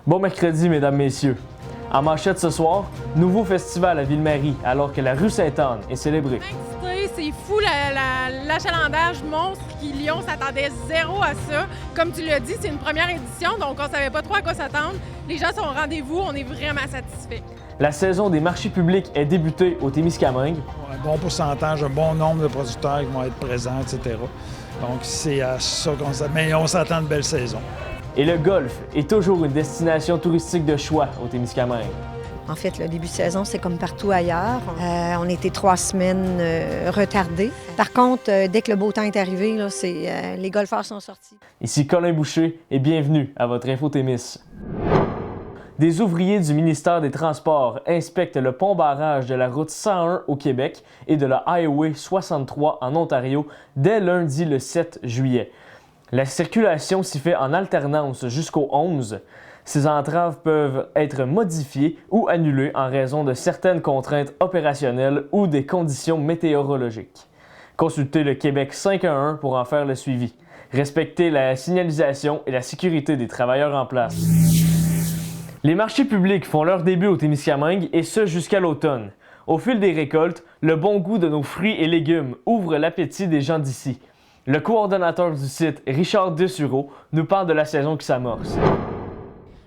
Bon mercredi, mesdames, messieurs. En manchette ce soir, nouveau festival à Ville-Marie, alors que la rue Sainte-Anne est célébrée. C'est fou l'achalandage monstre qui Lyon s'attendait zéro à ça. Comme tu l'as dit, c'est une première édition, donc on savait pas trop à quoi s'attendre. Les gens sont au rendez-vous, on est vraiment satisfaits. La saison des marchés publics est débutée au Témiscamingue. Un bon pourcentage, un bon nombre de producteurs qui vont être présents, etc. Donc c'est à ça qu'on s'attend. Mais on s'attend à une belle saison. Et le golf est toujours une destination touristique de choix au Témiscamingue. En fait, le début de saison, c'est comme partout ailleurs. On était 3 semaines retardés. Par contre, dès que le beau temps est arrivé, là, les golfeurs sont sortis. Ici Colin Boucher et bienvenue à votre Info Témis. Des ouvriers du ministère des Transports inspectent le pont-barrage de la route 101 au Québec et de la Highway 63 en Ontario dès lundi le 7 juillet. La circulation s'y fait en alternance jusqu'au 11. Ces entraves peuvent être modifiées ou annulées en raison de certaines contraintes opérationnelles ou des conditions météorologiques. Consultez le Québec 511 pour en faire le suivi. Respectez la signalisation et la sécurité des travailleurs en place. Les marchés publics font leur début au Témiscamingue et ce jusqu'à l'automne. Au fil des récoltes, le bon goût de nos fruits et légumes ouvre l'appétit des gens d'ici. Le coordonnateur du site, Richard Dessureau, nous parle de la saison qui s'amorce.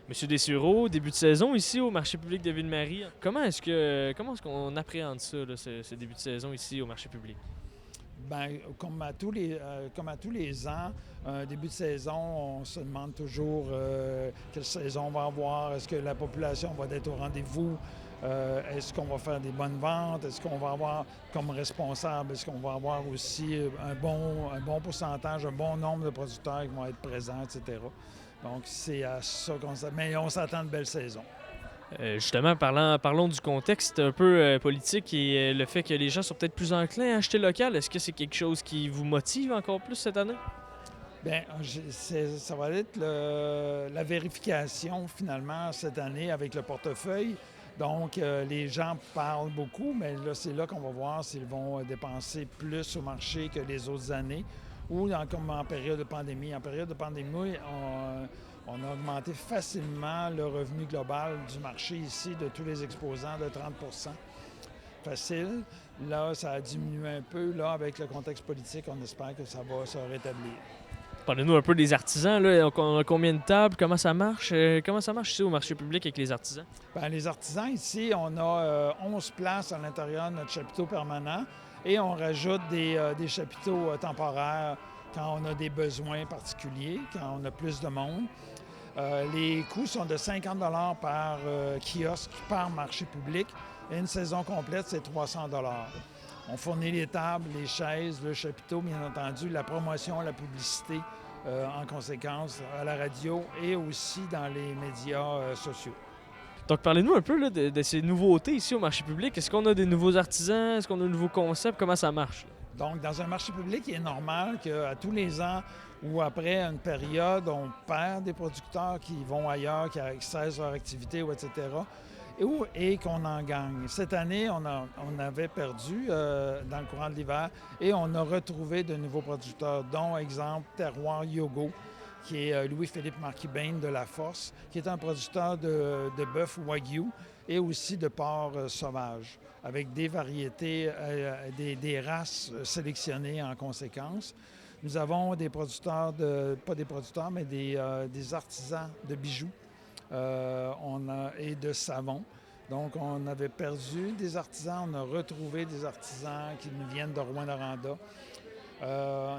Monsieur Dessureau, début de saison ici au marché public de Ville-Marie. Comment est-ce qu'on appréhende ça, là, ce début de saison ici au marché public? Bien, comme à tous les ans, début de saison, on se demande toujours quelle saison on va avoir, est-ce que la population va être au rendez-vous, est-ce qu'on va faire des bonnes ventes, est-ce qu'on va avoir comme responsable, est-ce qu'on va avoir aussi un bon pourcentage, un bon nombre de producteurs qui vont être présents, etc. Donc, c'est à ça qu'on s'attend. Mais on s'attend à une belle saison. Justement, parlons du contexte un peu politique et le fait que les gens sont peut-être plus enclins à acheter local. Est-ce que c'est quelque chose qui vous motive encore plus cette année? Bien, ça va être la vérification finalement cette année avec le portefeuille. Donc, les gens parlent beaucoup, mais là, c'est là qu'on va voir s'ils vont dépenser plus au marché que les autres années ou comme en période de pandémie. En période de pandémie, on a augmenté facilement le revenu global du marché ici de tous les exposants de 30 % facile. Là, ça a diminué un peu. Là, avec le contexte politique, on espère que ça va se rétablir. Parlez-nous un peu des artisans. Là. On a combien de tables? Comment ça marche? Comment ça marche ici au marché public avec les artisans? Bien, les artisans, ici, on a 11 places à l'intérieur de notre chapiteau permanent et on rajoute des chapiteaux temporaires quand on a des besoins particuliers, quand on a plus de monde. Les coûts sont de 50 $ par kiosque par marché public et une saison complète, c'est 300 $. On fournit les tables, les chaises, le chapiteau, bien entendu, la promotion, la publicité en conséquence à la radio et aussi dans les médias sociaux. Donc, parlez-nous un peu là, de ces nouveautés ici au marché public. Est-ce qu'on a des nouveaux artisans? Est-ce qu'on a de nouveaux concepts? Comment ça marche? Donc, dans un marché public, il est normal qu'à tous les ans ou après une période, on perd des producteurs qui vont ailleurs, qui cessent leur activité, etc., et qu'on en gagne. Cette année, on avait perdu dans le courant de l'hiver et on a retrouvé de nouveaux producteurs, dont, exemple, Terroir Yogo, qui est Louis-Philippe Marquis-Bain de La Force, qui est un producteur de bœuf Wagyu et aussi de porc sauvage, avec des variétés, des races sélectionnées en conséquence. Nous avons des producteurs, pas des producteurs, mais des artisans de bijoux et de savon. Donc, on avait perdu des artisans, on a retrouvé des artisans qui nous viennent de Rouyn-Noranda.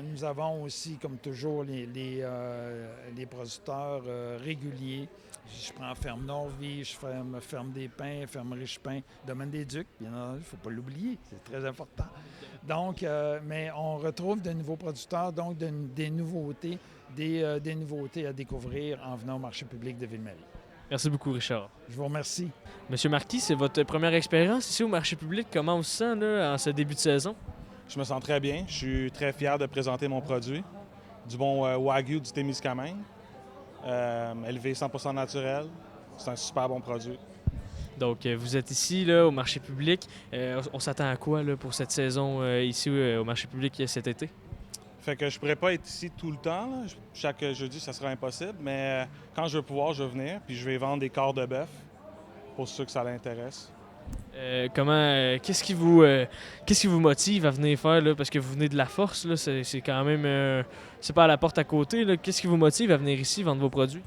Nous avons aussi, comme toujours, les producteurs réguliers. Je prends Ferme Norvie, je Ferme des Pins, Ferme Riche-Pin, Domaine des Ducs, bien entendu, il ne faut pas l'oublier, c'est très important. Donc, mais on retrouve de nouveaux producteurs, donc des nouveautés à découvrir en venant au marché public de Ville-Marie. Merci beaucoup, Richard. Je vous remercie. Monsieur Marquis, c'est votre première expérience ici au marché public. Comment on se sent là, en ce début de saison? Je me sens très bien. Je suis très fier de présenter mon produit. Du bon Wagyu du Témiscamingue. Élevé 100% naturel. C'est un super bon produit. Donc, vous êtes ici là, au marché public. On s'attend à quoi là, pour cette saison ici au marché public cet été? Fait que je pourrais pas être ici tout le temps, là. Chaque jeudi, ça sera impossible, mais quand je vais pouvoir, je vais venir, puis je vais vendre des corps de bœuf pour ceux que ça l'intéresse. Qu'est-ce qui vous motive à venir faire, là? Parce que vous venez de la force, là, c'est quand même, c'est pas à la porte à côté, là. Qu'est-ce qui vous motive à venir ici vendre vos produits?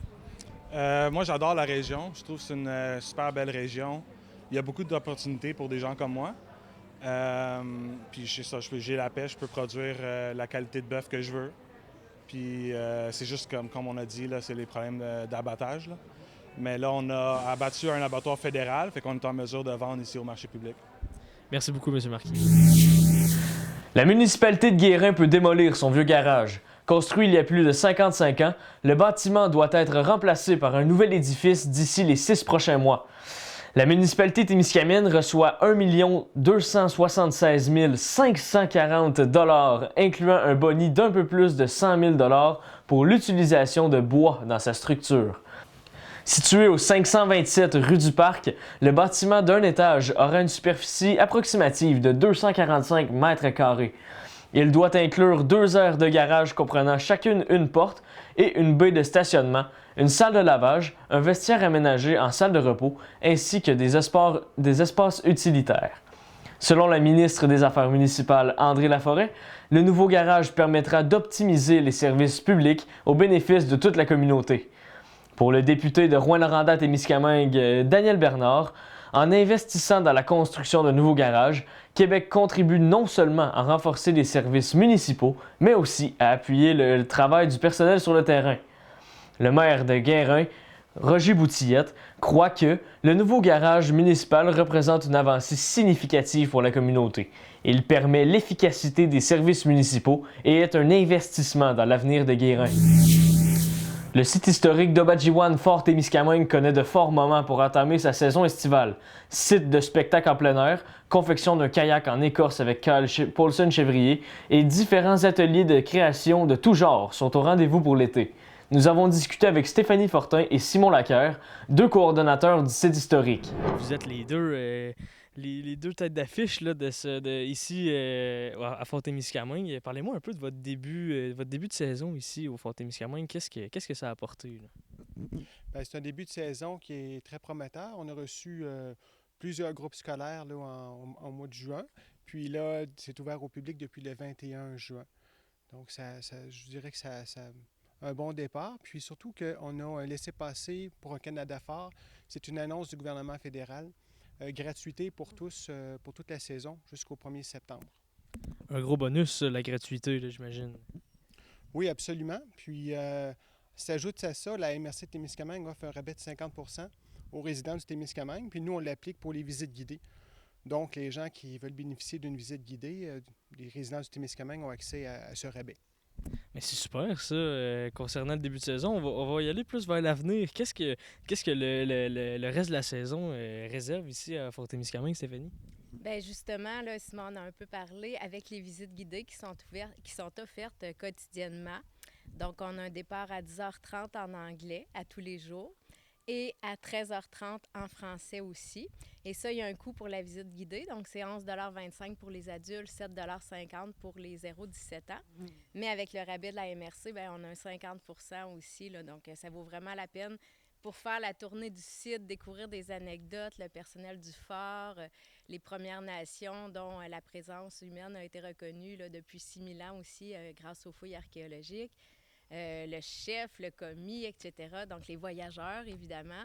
Moi, j'adore la région. Je trouve que c'est une super belle région. Il y a beaucoup d'opportunités pour des gens comme moi. Puis j'ai la pêche, je peux produire la qualité de bœuf que je veux. Puis c'est juste comme on a dit, là, c'est les problèmes d'abattage, là. Mais là, on a abattu un abattoir fédéral, fait qu'on est en mesure de vendre ici au marché public. Merci beaucoup, M. Marquis. La municipalité de Guérin peut démolir son vieux garage. Construit il y a plus de 55 ans, le bâtiment doit être remplacé par un nouvel édifice d'ici les 6 prochains mois. La municipalité Témiscamingue reçoit 1 276 540 $, incluant un boni d'un peu plus de 100 000 $ pour l'utilisation de bois dans sa structure. Situé au 527 rue du Parc, le bâtiment d'un étage aura une superficie approximative de 245 mètres carrés. Il doit inclure 2 aires de garage comprenant chacune une porte et une baie de stationnement, une salle de lavage, un vestiaire aménagé en salle de repos, ainsi que des espaces utilitaires. Selon la ministre des Affaires municipales, André Laforêt, le nouveau garage permettra d'optimiser les services publics au bénéfice de toute la communauté. Pour le député de Rouyn-Noranda-Témiscamingue, Daniel Bernard, en investissant dans la construction de nouveaux garages, Québec contribue non seulement à renforcer les services municipaux, mais aussi à appuyer le travail du personnel sur le terrain. Le maire de Guérin, Roger Boutillette, croit que le nouveau garage municipal représente une avancée significative pour la communauté. Il permet l'efficacité des services municipaux et est un investissement dans l'avenir de Guérin. Le site historique d'Obadjiwan Fort Témiscamingue connaît de forts moments pour entamer sa saison estivale. Site de spectacle en plein air, confection d'un kayak en écorce avec Kyle Paulson Chevrier et différents ateliers de création de tout genre sont au rendez-vous pour l'été. Nous avons discuté avec Stéphanie Fortin et Simon Laqueur, deux coordonnateurs du site historique. Vous êtes les deux têtes d'affiche là, ici à Fort-Témiscamingue. Parlez-moi un peu de votre début de saison ici au Fort-Témiscamingue. Qu'est-ce que ça a apporté, là? Bien, c'est un début de saison qui est très prometteur. On a reçu plusieurs groupes scolaires là, en mois de juin. Puis là, c'est ouvert au public depuis le 21 juin. Donc, je dirais que ça un bon départ. Puis surtout qu'on a un laissez-passer pour un Canada fort. C'est une annonce du gouvernement fédéral. Gratuité pour tous, pour toute la saison, jusqu'au 1er septembre. Un gros bonus, la gratuité, là, j'imagine. Oui, absolument. Puis, s'ajoute à ça, la MRC de Témiscamingue offre un rabais de 50 % aux résidents du Témiscamingue. Puis nous, on l'applique pour les visites guidées. Donc, les gens qui veulent bénéficier d'une visite guidée, les résidents du Témiscamingue ont accès à ce rabais. Mais c'est super, ça. Concernant le début de saison, on va y aller plus vers l'avenir. Qu'est-ce que le reste de la saison réserve ici à Fort-Témiscamingue, Stéphanie? Bien, justement, là, Simon en a un peu parlé avec les visites guidées qui sont offertes quotidiennement. Donc, on a un départ à 10h30 en anglais à tous les jours et à 13h30 en français aussi. Et ça, il y a un coût pour la visite guidée. Donc, c'est 11,25 $ pour les adultes, 7,50 $ pour les 0-17 ans. Mais avec le rabais de la MRC, bien, on a un 50 % aussi. Là, donc, ça vaut vraiment la peine pour faire la tournée du site, découvrir des anecdotes, le personnel du fort, les Premières Nations dont la présence humaine a été reconnue là, depuis 6000 ans aussi grâce aux fouilles archéologiques. Le chef, le commis, etc. Donc, les voyageurs, évidemment.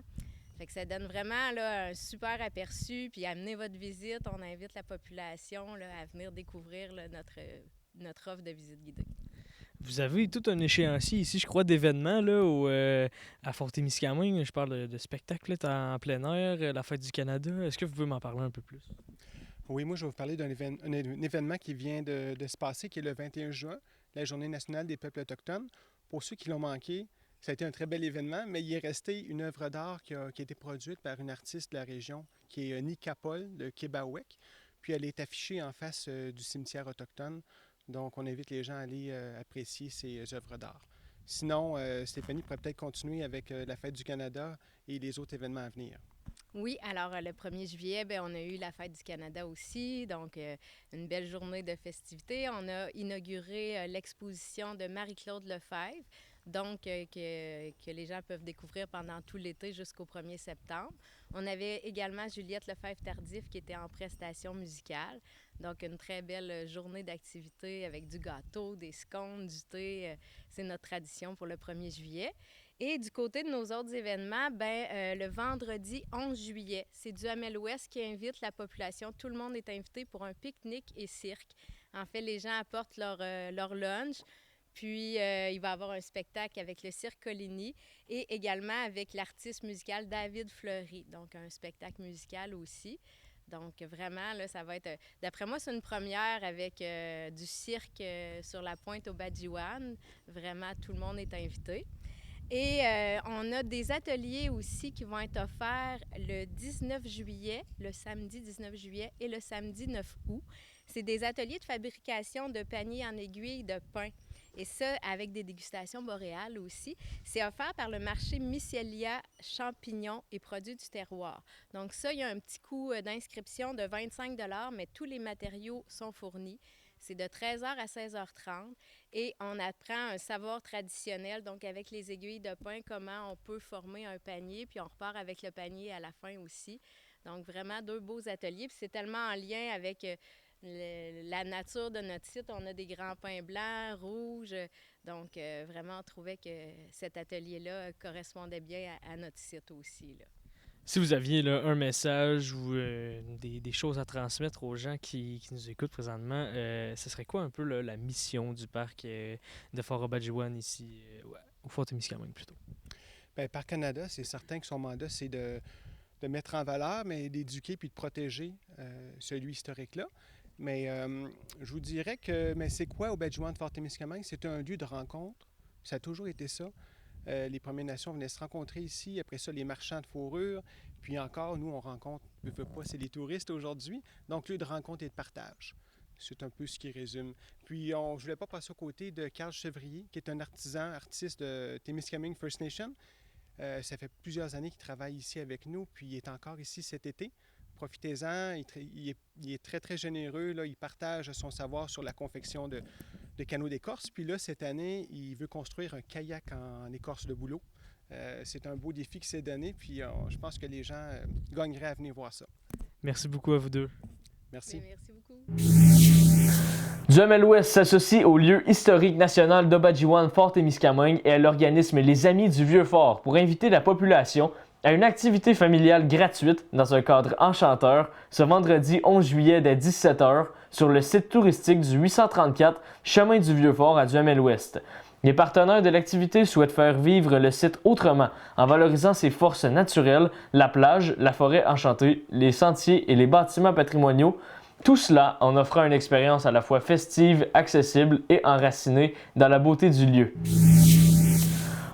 Fait que ça donne vraiment là, un super aperçu. Puis, amenez votre visite. On invite la population là, à venir découvrir là, notre offre de visite guidée. Vous avez tout un échéancier ici, je crois, d'événements là, à Fort-Témiscamingue. Je parle de spectacles là, en plein air, la Fête du Canada. Est-ce que vous pouvez m'en parler un peu plus? Oui, moi, je vais vous parler d'un événement qui vient de se passer, qui est le 21 juin, la Journée nationale des peuples autochtones. Pour ceux qui l'ont manqué, ça a été un très bel événement, mais il est resté une œuvre d'art qui a été produite par une artiste de la région, qui est Nika Paul de Québec. Puis elle est affichée en face du cimetière autochtone. Donc, on invite les gens à aller apprécier ces œuvres d'art. Sinon, Stéphanie pourrait peut-être continuer avec la Fête du Canada et les autres événements à venir. Oui, alors le 1er juillet, bien, on a eu la Fête du Canada aussi, donc une belle journée de festivités. On a inauguré l'exposition de Marie-Claude Lefebvre, donc que les gens peuvent découvrir pendant tout l'été jusqu'au 1er septembre. On avait également Juliette Lefebvre-Tardif qui était en prestation musicale, donc une très belle journée d'activités avec du gâteau, des scones, du thé. C'est notre tradition pour le 1er juillet. Et du côté de nos autres événements, le vendredi 11 juillet, c'est Duhamel Ouest qui invite la population. Tout le monde est invité pour un pique-nique et cirque. En fait, les gens apportent leur lunch, puis il va y avoir un spectacle avec le Cirque Coligny et également avec l'artiste musical David Fleury, donc un spectacle musical aussi. Donc vraiment, là, ça va être, d'après moi, c'est une première avec du cirque sur la pointe au Badjiwan. Vraiment, tout le monde est invité. Et on a des ateliers aussi qui vont être offerts le 19 juillet, le samedi 19 juillet et le samedi 9 août. C'est des ateliers de fabrication de paniers en aiguille de pain. Et ça, avec des dégustations boréales aussi. C'est offert par le marché Mycélia champignons et produits du terroir. Donc ça, il y a un petit coût d'inscription de 25 $, mais tous les matériaux sont fournis. C'est de 13h à 16h30 et on apprend un savoir traditionnel, donc avec les aiguilles de pain, comment on peut former un panier, puis on repart avec le panier à la fin aussi. Donc vraiment 2 beaux ateliers, puis c'est tellement en lien avec la nature de notre site. On a des grands pins blancs, rouges, donc vraiment on trouvait que cet atelier-là correspondait bien à notre site aussi, là. Si vous aviez là, un message ou des choses à transmettre aux gens qui nous écoutent présentement, ce serait quoi un peu là, la mission du parc de Fort Obadjiwan ici, au Fort-Témiscamingue plutôt? Bien, Parc Canada, c'est certain que son mandat, c'est de mettre en valeur, mais d'éduquer puis de protéger celui historique-là. Mais je vous dirais que c'est quoi Obadjiwan de Fort-Témiscamingue? C'est un lieu de rencontre. Ça a toujours été ça. Les Premières Nations venaient se rencontrer ici. Après ça, les marchands de fourrure. Puis encore, nous, on rencontre, c'est les touristes aujourd'hui. Donc, lieu de rencontre et de partage. C'est un peu ce qui résume. Puis, je ne voulais pas passer aux côtés de Carl Chevrier, qui est un artiste de Témiscamingue First Nation. Ça fait plusieurs années qu'il travaille ici avec nous, puis il est encore ici cet été. Profitez-en, il est très, très généreux. Là. Il partage son savoir sur la confection de canaux d'écorce. Puis là, cette année, il veut construire un kayak en écorce de bouleau. C'est un beau défi qui s'est donné, puis je pense que les gens gagneraient à venir voir ça. Merci beaucoup à vous deux. Merci. Bien, merci beaucoup. Duhamel Ouest s'associe au lieu historique national d'Obadjiwan Fort-Témiscamingue et à l'organisme Les Amis du Vieux-Fort pour inviter la population à une activité familiale gratuite dans un cadre enchanteur ce vendredi 11 juillet dès 17h sur le site touristique du 834 Chemin du Vieux-Fort à Duhamel-Ouest. Les partenaires de l'activité souhaitent faire vivre le site autrement en valorisant ses forces naturelles, la plage, la forêt enchantée, les sentiers et les bâtiments patrimoniaux. Tout cela en offrant une expérience à la fois festive, accessible et enracinée dans la beauté du lieu.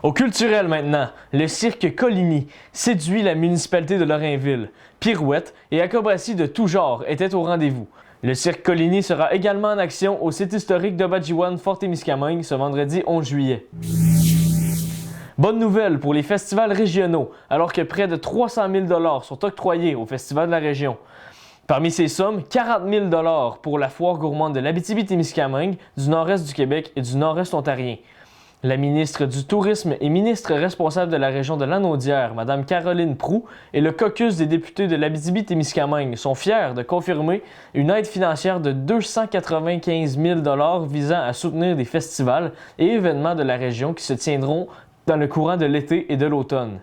Au culturel maintenant, le cirque Coligny séduit la municipalité de Lorrainville. Pirouettes et acrobaties de tout genre étaient au rendez-vous. Le cirque Coligny sera également en action au site historique d'Obadjiwan Fort-Témiscamingue ce vendredi 11 juillet. Bonne nouvelle pour les festivals régionaux, alors que près de 300 000 $ sont octroyés au Festival de la région. Parmi ces sommes, 40 000 $ pour la foire gourmande de l'Abitibi-Témiscamingue, du nord-est du Québec et du nord-est ontarien. La ministre du Tourisme et ministre responsable de la région de Lanaudière, Mme Caroline Proulx, et le caucus des députés de l'Abitibi-Témiscamingue sont fiers de confirmer une aide financière de 295 000 $ visant à soutenir des festivals et événements de la région qui se tiendront dans le courant de l'été et de l'automne.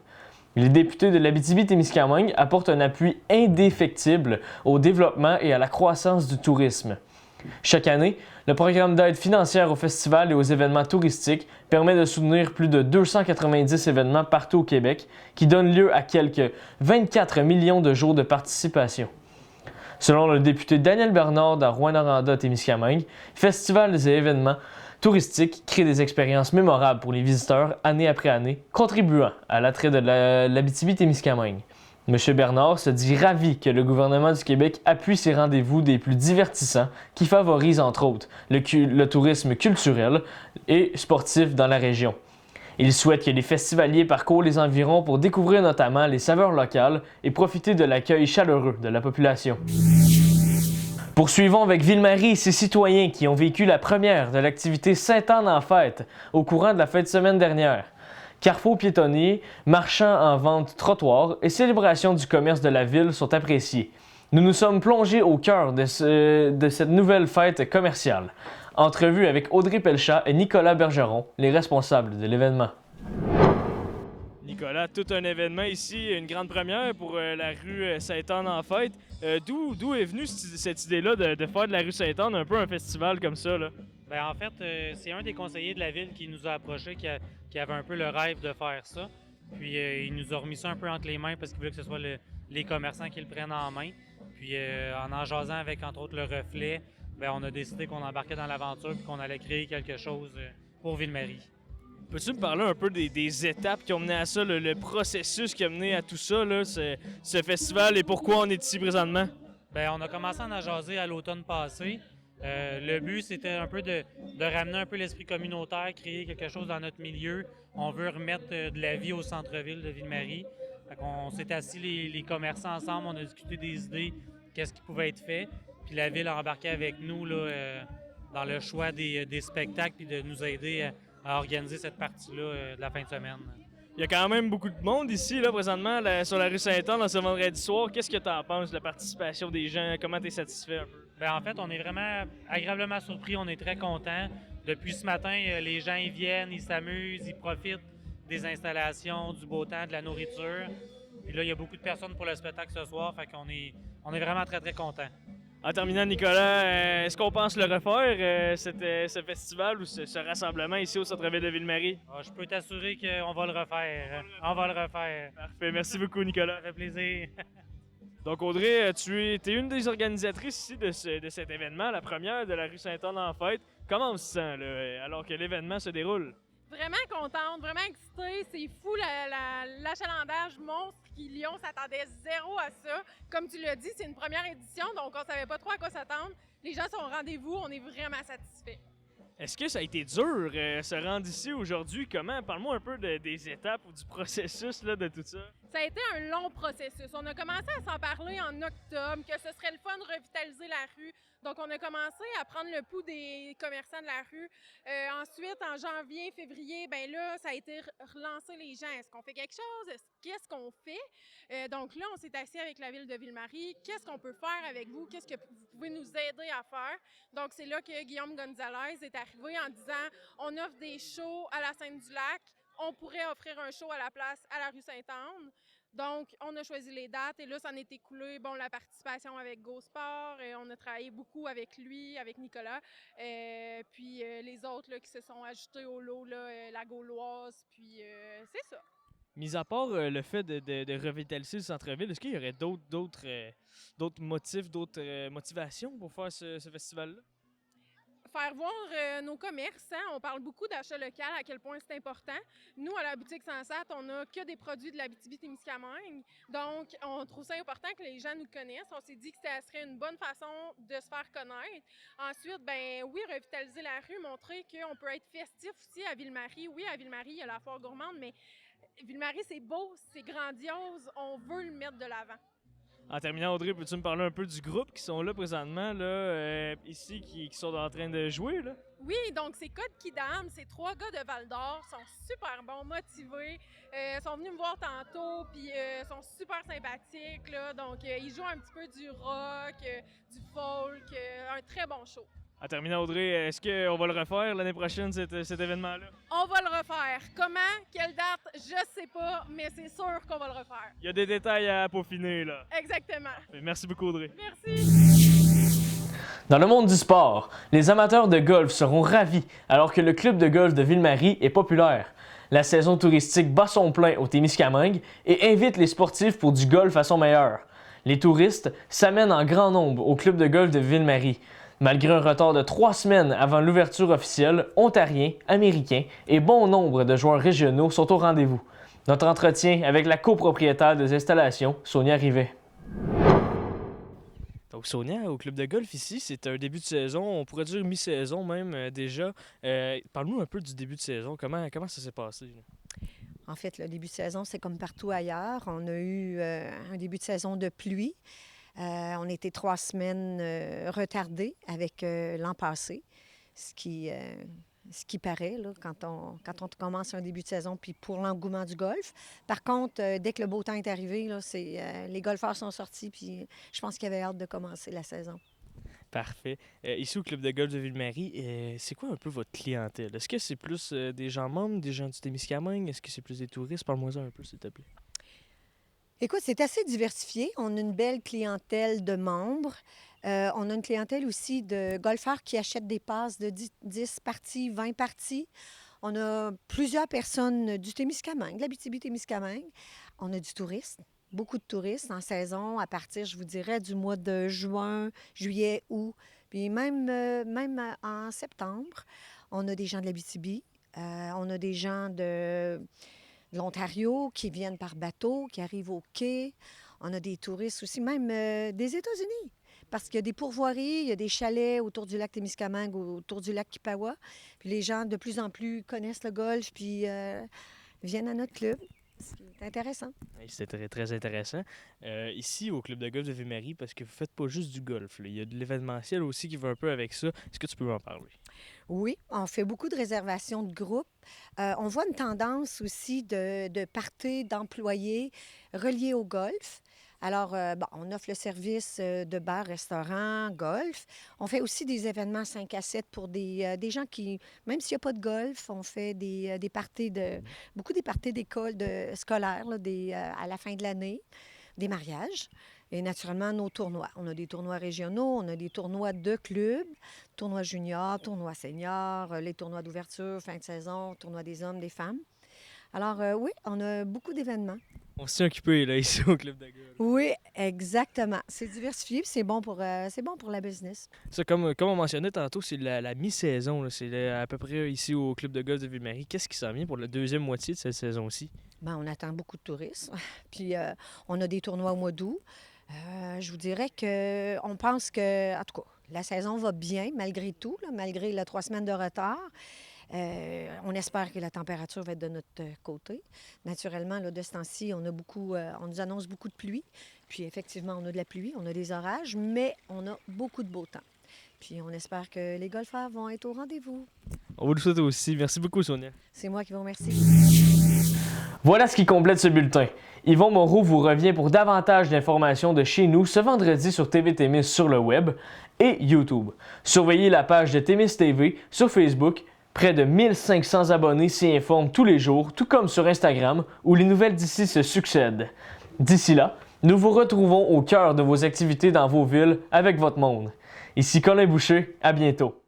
Les députés de l'Abitibi-Témiscamingue apportent un appui indéfectible au développement et à la croissance du tourisme. Chaque année, le programme d'aide financière aux festivals et aux événements touristiques permet de soutenir plus de 290 événements partout au Québec qui donnent lieu à quelques 24 millions de jours de participation. Selon le député Daniel Bernard de Rouyn-Noranda-Témiscamingue, festivals et événements touristiques créent des expériences mémorables pour les visiteurs année après année, contribuant à l'attrait de l'Abitibi-Témiscamingue. M. Bernard se dit ravi que le gouvernement du Québec appuie ces rendez-vous des plus divertissants qui favorisent entre autres le tourisme culturel et sportif dans la région. Il souhaite que les festivaliers parcourent les environs pour découvrir notamment les saveurs locales et profiter de l'accueil chaleureux de la population. Poursuivons avec Ville-Marie et ses citoyens qui ont vécu la première de l'activité Sainte-Anne en fête au courant de la fin de semaine dernière. Carrefour piétonnier, marchands en vente trottoir et célébration du commerce de la ville sont appréciés. Nous nous sommes plongés au cœur de cette nouvelle fête commerciale. Entrevue avec Audrey Pelchat et Nicolas Bergeron, les responsables de l'événement. Nicolas, tout un événement ici, une grande première pour la rue Sainte-Anne en fête. D'où est venue cette idée-là de faire de la rue Sainte-Anne un peu un festival comme ça, là? Bien, en fait, c'est un des conseillers de la ville qui nous a approchés, qui avait un peu le rêve de faire ça. Puis il nous a remis ça un peu entre les mains parce qu'il voulait que ce soit les commerçants qui le prennent en main. Puis en jasant avec, entre autres, le Reflet, bien, on a décidé qu'on embarquait dans l'aventure et qu'on allait créer quelque chose pour Ville-Marie. Peux-tu me parler un peu des étapes qui ont mené à ça, le processus qui a mené à tout ça, là, ce festival, et pourquoi on est ici présentement? Bien, on a commencé à en jaser à l'automne passé. Le but, c'était un peu de ramener un peu l'esprit communautaire, créer quelque chose dans notre milieu. On veut remettre de la vie au centre-ville de Ville-Marie. On s'est assis les commerçants ensemble, on a discuté des idées, qu'est-ce qui pouvait être fait. Puis la ville a embarqué avec nous là, dans le choix des spectacles et de nous aider à organiser cette partie-là de la fin de semaine. Il y a quand même beaucoup de monde ici, là, présentement, sur la rue Sainte-Anne, ce vendredi soir. Qu'est-ce que tu en penses de la participation des gens? Comment tu es satisfait un peu? Bien, en fait, on est vraiment agréablement surpris. On est très contents. Depuis ce matin, les gens ils viennent, ils s'amusent, ils profitent des installations, du beau temps, de la nourriture. Puis là, il y a beaucoup de personnes pour le spectacle ce soir. Fait qu'on est vraiment très, très contents. En terminant, Nicolas, est-ce qu'on pense le refaire, ce festival ou ce rassemblement ici au centre-ville de Ville-Marie? Je peux t'assurer qu'on va le refaire. On va le refaire. Parfait. Merci beaucoup, Nicolas. Ça fait plaisir. Donc, Audrey, tu es une des organisatrices ici de cet événement, la première de la rue Sainte-Anne en fête. Comment on se sent, là, alors que l'événement se déroule? Vraiment contente, vraiment excitée. C'est fou l'achalandage monstre on s'attendait zéro à ça. Comme tu l'as dit, c'est une première édition, donc on savait pas trop à quoi s'attendre. Les gens sont au rendez-vous, on est vraiment satisfaits. Est-ce que ça a été dur se rendre ici aujourd'hui? Comment? Parle-moi un peu des étapes ou du processus là, de tout ça. Ça a été un long processus. On a commencé à s'en parler en octobre, que ce serait le fun de revitaliser la rue. Donc, on a commencé à prendre le pouls des commerçants de la rue. Ensuite, en janvier, février, ben là, ça a été relancé les gens. Est-ce qu'on fait quelque chose? Qu'est-ce qu'on fait? Donc là, on s'est assis avec la ville de Ville-Marie. Qu'est-ce qu'on peut faire avec vous? Qu'est-ce que vous pouvez nous aider à faire? Donc, c'est là que Guillaume Gonzalez est arrivé en disant on offre des shows à la Seine-du-Lac. On pourrait offrir un show à la place à la rue Sainte-Anne. Donc, on a choisi les dates et là, ça en est écoulé. Bon, la participation avec GoSport, on a travaillé beaucoup avec lui, avec Nicolas. Puis les autres là, qui se sont ajoutés au lot, là, la Gauloise, puis c'est ça. Mis à part le fait de revitaliser le centre-ville, est-ce qu'il y aurait d'autres motifs, d'autres motivations pour faire ce festival-là? Faire voir nos commerces. On parle beaucoup d'achat local, à quel point c'est important. Nous, à la boutique Sensat, on n'a que des produits de l'Abitibi-Témiscamingue. Donc, on trouve ça important que les gens nous connaissent. On s'est dit que ça serait une bonne façon de se faire connaître. Ensuite, ben oui, revitaliser la rue, montrer qu'on peut être festif aussi à Ville-Marie. Oui, à Ville-Marie, il y a la foire gourmande, mais Ville-Marie, c'est beau, c'est grandiose. On veut le mettre de l'avant. En terminant, Audrey, peux-tu me parler un peu du groupe qui sont là présentement, là, ici, qui sont en train de jouer, là? Oui, donc c'est Code Kidam, c'est 3 gars de Val-d'Or, sont super bons, motivés, sont venus me voir tantôt, puis sont super sympathiques, là, donc ils jouent un petit peu du rock, du folk, un très bon show. En terminant, Audrey, est-ce qu'on va le refaire l'année prochaine, cet événement-là? On va le refaire. Comment? Quelle date? Je sais pas, mais c'est sûr qu'on va le refaire. Il y a des détails à peaufiner, là. Exactement. Merci beaucoup, Audrey. Merci. Dans le monde du sport, les amateurs de golf seront ravis alors que le club de golf de Ville-Marie est populaire. La saison touristique bat son plein au Témiscamingue et invite les sportifs pour du golf à son meilleur. Les touristes s'amènent en grand nombre au club de golf de Ville-Marie. Malgré un retard de 3 semaines avant l'ouverture officielle, Ontariens, Américains et bon nombre de joueurs régionaux sont au rendez-vous. Notre entretien avec la copropriétaire des installations, Sonia Rivet. Sonia, au club de golf ici, c'est un début de saison, on pourrait dire mi-saison même déjà. Parle-nous un peu du début de saison, comment ça s'est passé? Là? En fait, le début de saison, c'est comme partout ailleurs. On a eu un début de saison de pluie. On était 3 semaines retardés avec l'an passé, ce qui paraît là, quand on commence un début de saison, puis pour l'engouement du golf. Par contre, dès que le beau temps est arrivé, là, les golfeurs sont sortis, puis je pense qu'ils avaient hâte de commencer la saison. Parfait. Ici, au club de golf de Ville-Marie, c'est quoi un peu votre clientèle? Est-ce que c'est plus des gens membres, des gens du Témiscamingue? Est-ce que c'est plus des touristes? Parle-moi-en un peu, s'il te plaît. Écoute, c'est assez diversifié. On a une belle clientèle de membres. On a une clientèle aussi de golfeurs qui achètent des passes de 10 parties, 20 parties. On a plusieurs personnes du Témiscamingue, de l'Abitibi-Témiscamingue. On a du tourisme, beaucoup de touristes en saison, à partir, je vous dirais, du mois de juin, juillet, août, puis même en septembre. On a des gens de l'Abitibi, on a des gens de l'Ontario qui viennent par bateau, qui arrivent au quai. On a des touristes aussi, même des États-Unis. Parce qu'il y a des pourvoiries, il y a des chalets autour du lac Témiscamingue, autour du lac Kippawa. Puis les gens, de plus en plus, connaissent le golf, puis viennent à notre club. C'est intéressant. C'est très, très intéressant. Ici, au club de golf de Ville-Marie, parce que vous ne faites pas juste du golf. Là. Il y a de l'événementiel aussi qui va un peu avec ça. Est-ce que tu peux m'en parler? Oui, on fait beaucoup de réservations de groupes. On voit une tendance aussi de parties d'employés reliés au golf. Alors, on offre le service de bar, restaurant, golf. On fait aussi des événements 5 à 7 pour des gens qui, même s'il n'y a pas de golf, on fait des parties beaucoup des parties d'école scolaires là, à la fin de l'année, des mariages. Et naturellement, nos tournois. On a des tournois régionaux, on a des tournois de clubs, tournois juniors, tournois seniors, les tournois d'ouverture, fin de saison, tournois des hommes, des femmes. Alors, oui, on a beaucoup d'événements. On se tient occupé, là, ici, au club de golf. Oui, exactement. C'est diversifié, puis c'est bon pour la business. Ça, comme on mentionnait tantôt, c'est la mi-saison. Là. C'est à peu près ici, au club de golf de Ville-Marie. Qu'est-ce qui s'en vient pour la deuxième moitié de cette saison-ci? Bien, on attend beaucoup de touristes. Puis, on a des tournois au mois d'août. Je vous dirais qu'on pense que, en tout cas, la saison va bien, malgré tout, là, malgré les 3 semaines de retard. On espère que la température va être de notre côté. Naturellement, là, de ce temps-ci, on nous annonce beaucoup de pluie. Puis effectivement, on a de la pluie, on a des orages, mais on a beaucoup de beau temps. Puis on espère que les golfeurs vont être au rendez-vous. On vous le souhaite aussi. Merci beaucoup, Sonia. C'est moi qui vous remercie. Voilà ce qui complète ce bulletin. Yvon Moreau vous revient pour davantage d'informations de chez nous ce vendredi sur TV Témis sur le web et YouTube. Surveillez la page de Témis TV sur Facebook. Près de 1500 abonnés s'y informent tous les jours, tout comme sur Instagram, où les nouvelles d'ici se succèdent. D'ici là, nous vous retrouvons au cœur de vos activités dans vos villes avec votre monde. Ici Colin Boucher, à bientôt.